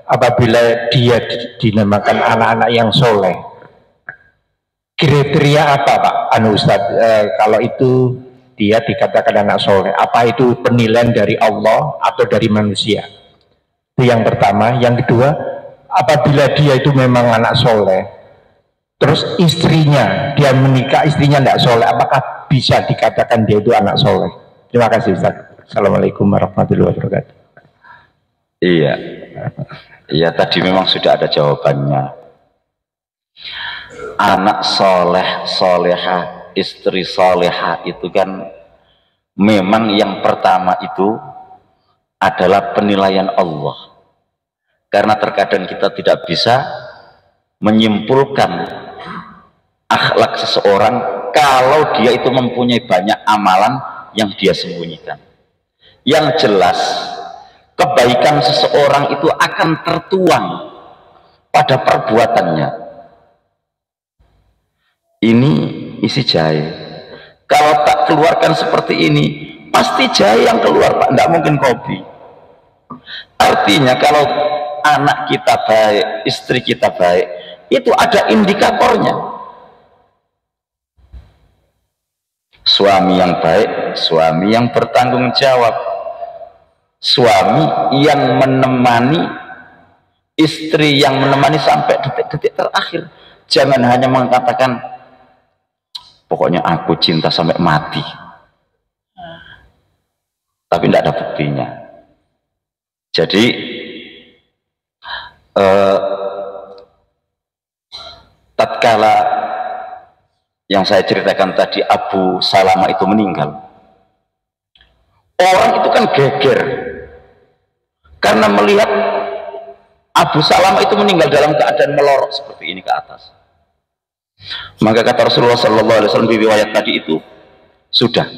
apabila dia dinamakan anak-anak yang soleh, kriteria apa Pak Ustadz, kalau itu dia dikatakan anak soleh, apa itu penilaian dari Allah atau dari manusia? Itu yang pertama. Yang kedua, apabila dia itu memang anak soleh, terus istrinya, dia menikah, istrinya tidak soleh, apakah bisa dikatakan dia itu anak soleh? Terima kasih Ustaz. Assalamualaikum warahmatullahi wabarakatuh. Iya, iya, tadi memang sudah ada jawabannya. Anak soleh, soleha, istri soleha itu kan memang yang pertama itu adalah penilaian Allah. Karena terkadang kita tidak bisa menyimpulkan akhlak seseorang kalau dia itu mempunyai banyak amalan yang dia sembunyikan. Yang jelas, kebaikan seseorang itu akan tertuang pada perbuatannya. Ini isi jahe. Kalau tak keluarkan seperti ini, pasti jahe yang keluar Pak, tidak mungkin kopi. Artinya kalau anak kita baik, istri kita baik, itu ada indikatornya. Suami yang baik, suami yang bertanggung jawab, suami yang menemani, istri yang menemani sampai detik-detik terakhir. Jangan hanya mengatakan pokoknya aku cinta sampai mati. tapi tidak ada buktinya. Jadi tatkala yang saya ceritakan tadi Abu Salamah itu meninggal, orang itu kan geger karena melihat Abu Salamah itu meninggal dalam keadaan melorot seperti ini ke atas. Maka kata Rasulullah SAW di riwayat tadi itu, sudah,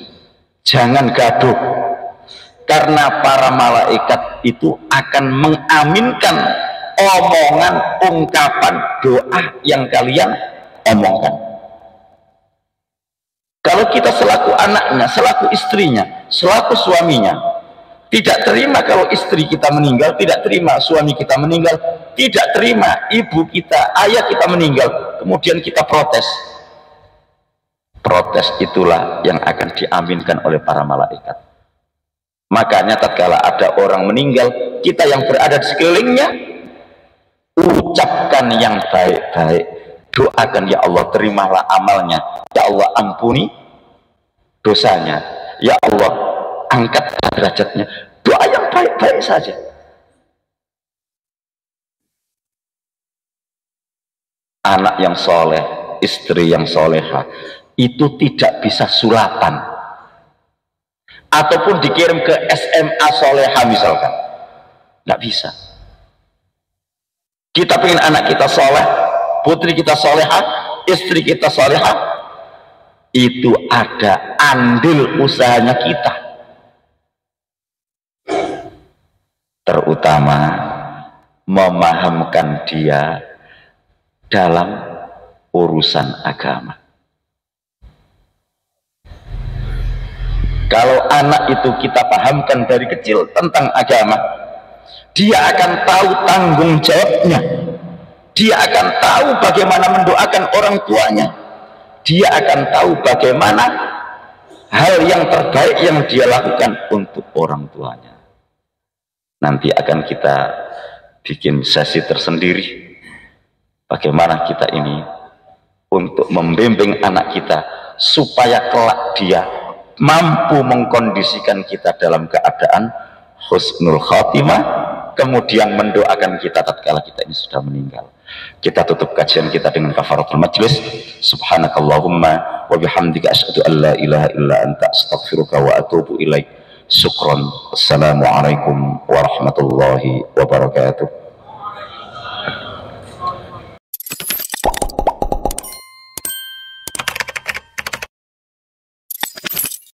jangan gaduh, karena para malaikat itu akan mengaminkan omongan, ungkapan, doa yang kalian omongkan. Kalau kita selaku anaknya, selaku istrinya, selaku suaminya, tidak terima kalau istri kita meninggal, tidak terima suami kita meninggal, tidak terima ibu kita, ayah kita meninggal, kemudian kita protes. Protes itulah yang akan diaminkan oleh para malaikat. Makanya tatkala ada orang meninggal, kita yang berada di sekelilingnya, ucapkan yang baik-baik, doakan, ya Allah terimalah amalnya, ya Allah ampuni dosanya, ya Allah angkat derajatnya. Doa yang baik-baik saja. Anak yang soleh, istri yang soleha, itu tidak bisa sulatan ataupun dikirim ke SMA soleha misalkan, nggak bisa. Kita pengen anak kita soleh, putri kita soleha, istri kita soleha, itu ada andil usahanya kita, terutama memahamkan dia dalam urusan agama. Kalau anak itu kita pahamkan dari kecil tentang agama, dia akan tahu tanggung jawabnya, dia akan tahu bagaimana mendoakan orang tuanya, dia akan tahu bagaimana hal yang terbaik yang dia lakukan untuk orang tuanya. Nanti akan kita bikin sesi tersendiri bagaimana kita ini untuk membimbing anak kita supaya kelak dia mampu mengkondisikan kita dalam keadaan husnul khatimah, kemudian mendoakan kita tatkala kita ini sudah meninggal. Kita tutup kajian kita dengan kafaratul majlis. Subhanakallahumma wa bihamdika asyhadu an la ilaha illa anta astaghfiruka wa atubu ilaik. Syukron. Assalamualaikum warahmatullahi wabarakatuh.